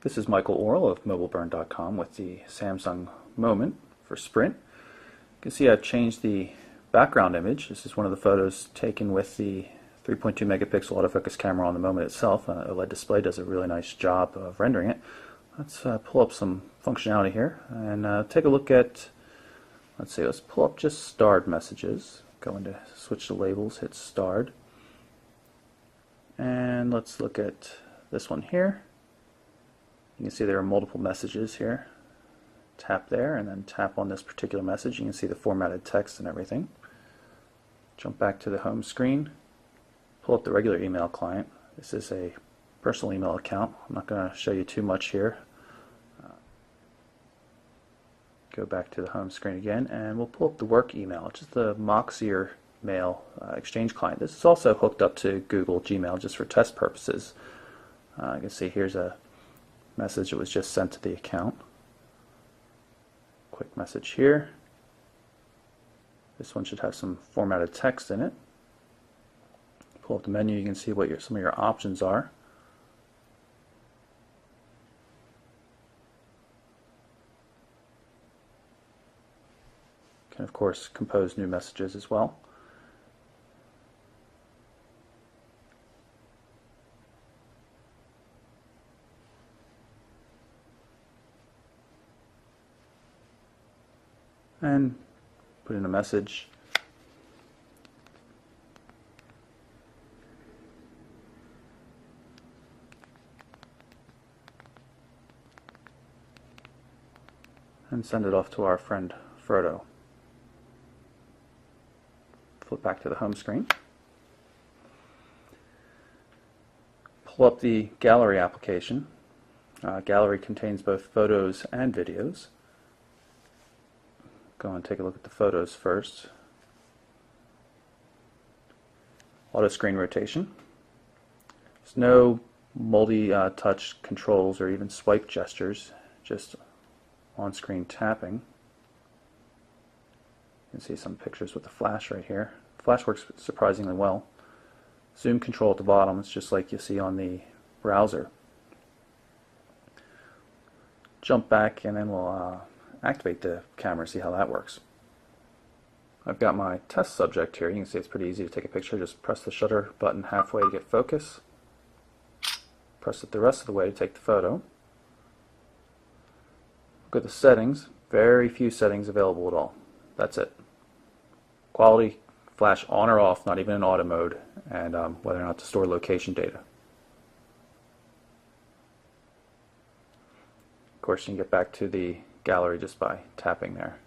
This is Michael Orrell of MobileBurn.com with the Samsung Moment for Sprint. You can see I've changed the background image. This is one of the photos taken with the 3.2 megapixel autofocus camera on the Moment itself. OLED display does a really nice job of rendering it. Let's pull up some functionality here and take a look at, let's pull up just starred messages. Go into switch to labels, hit starred. And let's look at this one here. You can see there are multiple messages here. Tap there and then tap on this particular message. You can see the formatted text and everything. Jump back to the home screen. Pull up the regular email client. This is a personal email account. I'm not going to show you too much here. Go back to the home screen again and we'll pull up the work email, which is the Moxier Mail Exchange client. This is also hooked up to Google Gmail just for test purposes. You can see here's a message that was just sent to the account. Quick message here. This one should have some formatted text in it. Pull up the menu, you can see what some of your options are. You can of course compose new messages as well. And put in a message. And send it off to our friend Frodo. Flip back to the home screen. Pull up the Gallery application. Gallery contains both photos and videos. Go and take a look at the photos first. Auto screen rotation. There's no multi-touch controls or even swipe gestures, just on-screen tapping. You can see some pictures with the flash right here. Flash works surprisingly well. Zoom control at the bottom, it's just like you see on the browser. Jump back and then we'll activate the camera, see how that works. I've got my test subject here. You can see it's pretty easy to take a picture. Just press the shutter button halfway to get focus. Press it the rest of the way to take the photo. Look at the settings. Very few settings available at all. That's it. Quality, flash on or off, not even in auto mode, and whether or not to store location data. Of course, you can get back to the gallery just by tapping there.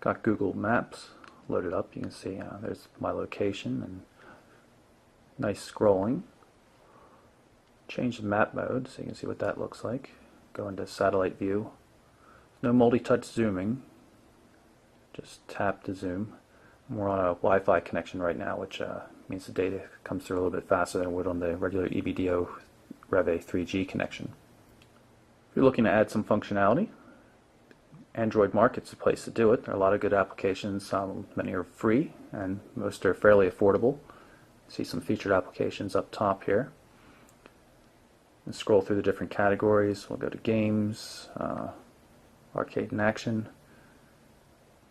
Got Google Maps loaded up. You can see there's my location and nice scrolling. Change the map mode so you can see what that looks like. Go into satellite view. No multi-touch zooming. Just tap to zoom. We're on a Wi-Fi connection right now, which means the data comes through a little bit faster than it would on the regular EBDO Rev-A 3G connection. If you're looking to add some functionality, Android Market's a place to do it. There are a lot of good applications. Many are free and most are fairly affordable. See some featured applications up top here. And scroll through the different categories. We'll go to games, arcade and action.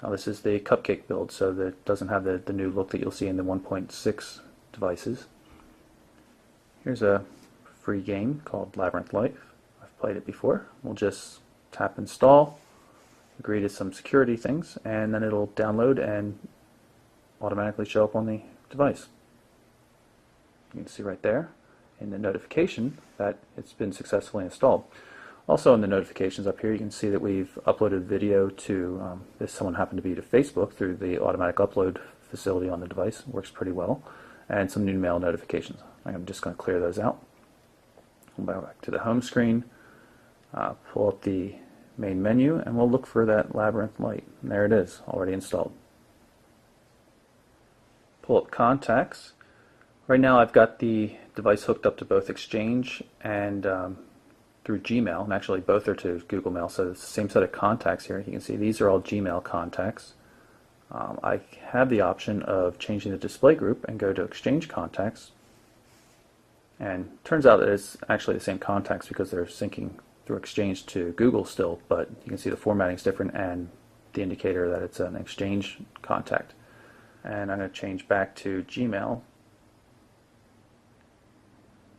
Now this is the Cupcake build, so that it doesn't have the new look that you'll see in the 1.6 devices. Here's a free game called Labyrinth Life. I've played it before. We'll just tap install. Agree to some security things, and then it'll download and automatically show up on the device. You can see right there in the notification that it's been successfully installed. Also in the notifications up here you can see that we've uploaded video to, if someone happened to be to Facebook through the automatic upload facility on the device. It works pretty well. And some new mail notifications. I'm just going to clear those out. We'll go back to the home screen, pull up the main menu, and we'll look for that Labyrinth Light. And there it is, already installed. Pull up contacts. Right now I've got the device hooked up to both Exchange and through Gmail, and actually both are to Google Mail, so it's the same set of contacts here. You can see these are all Gmail contacts. I have the option of changing the display group and go to Exchange contacts, and turns out that it's actually the same contacts because they're syncing through Exchange to Google still, but you can see the formatting's different and the indicator that it's an Exchange contact. And I'm going to change back to Gmail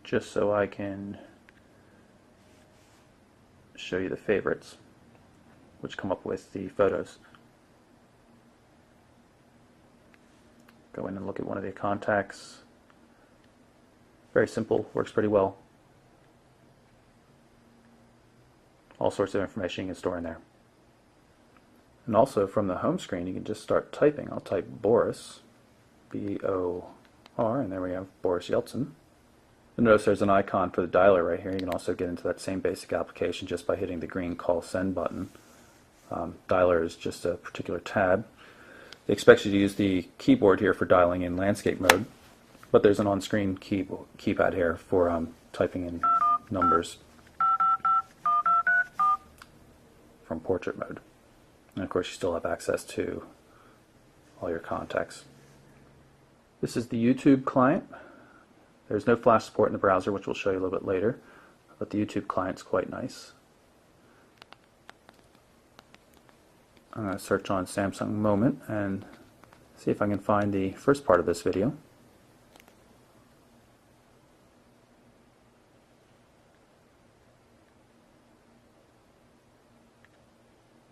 just so I can show you the favorites, which come up with the photos. Go in and look at one of the contacts. Very simple, works pretty well. All sorts of information you can store in there. And also from the home screen you can just start typing. I'll type Boris, B-O-R, and there we have Boris Yeltsin. You'll notice there's an icon for the dialer right here. You can also get into that same basic application just by hitting the green call send button. Dialer is just a particular tab. They expect you to use the keyboard here for dialing in landscape mode, but there's an on-screen keypad here for typing in numbers from portrait mode. And of course you still have access to all your contacts. This is the YouTube client. There's no flash support in the browser, which we'll show you a little bit later, but the YouTube client's quite nice. I'm going to search on Samsung Moment and see if I can find the first part of this video.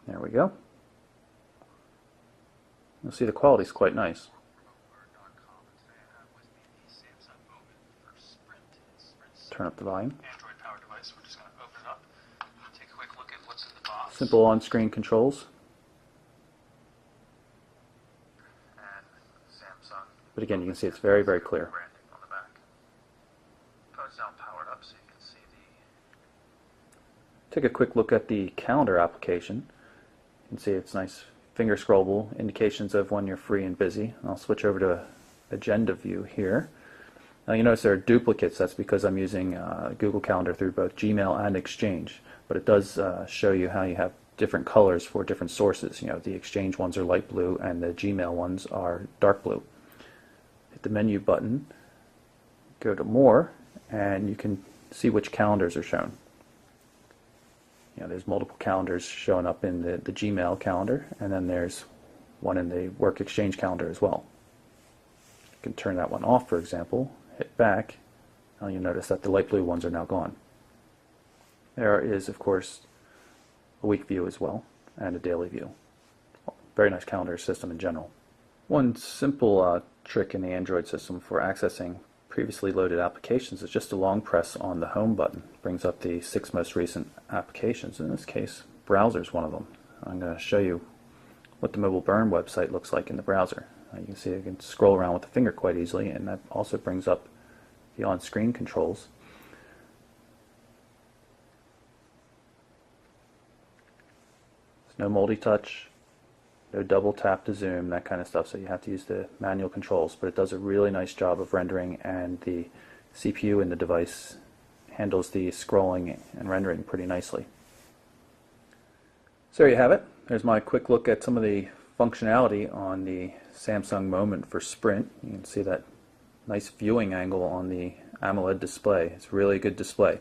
There we go. You'll see the quality is quite nice. Turn up the volume. Android powered device. We're just going to open it up, take a quick look at what's in the box. Simple on-screen controls. And Samsung. But again, you can see it's very, very clear. Branding on the back. It's now powered up so you can see the. Take a quick look at the calendar application. You can see it's nice finger scrollable indications of when you're free and busy. I'll switch over to agenda view here. Now you notice there are duplicates. That's because I'm using Google Calendar through both Gmail and Exchange. But it does show you how you have different colors for different sources. You know, the Exchange ones are light blue and the Gmail ones are dark blue. Hit the menu button, go to More, and you can see which calendars are shown. You know, there's multiple calendars showing up in the Gmail calendar, and then there's one in the Work Exchange calendar as well. You can turn that one off, for example. Hit back, and you'll notice that the light blue ones are now gone. There is, of course, a week view as well, and a daily view. Very nice calendar system in general. One simple trick in the Android system for accessing previously loaded applications is just a long press on the home button. It brings up the 6 most recent applications. In this case, browser is one of them. I'm going to show you what the Mobile Burn website looks like in the browser. You can see you can scroll around with the finger quite easily, and that also brings up the on-screen controls. There's no multi-touch, no double tap to zoom, that kind of stuff, so you have to use the manual controls, but it does a really nice job of rendering, and the CPU in the device handles the scrolling and rendering pretty nicely. So there you have it. There's my quick look at some of the functionality on the Samsung Moment for Sprint. You can see that nice viewing angle on the AMOLED display. It's a really good display.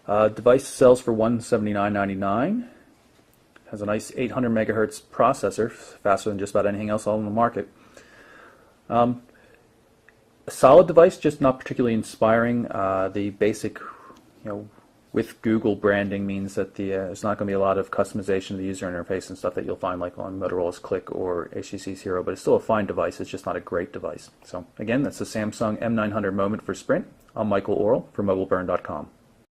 Device sells for $179.99. Has a nice 800 megahertz processor, faster than just about anything else on the market. A solid device, just not particularly inspiring. The basic, with Google branding means that there's not going to be a lot of customization of the user interface and stuff that you'll find like on Motorola's Click or HTC's Hero, but it's still a fine device. It's just not a great device. So again, that's the Samsung M900 Moment for Sprint. I'm Michael Orrell for MobileBurn.com.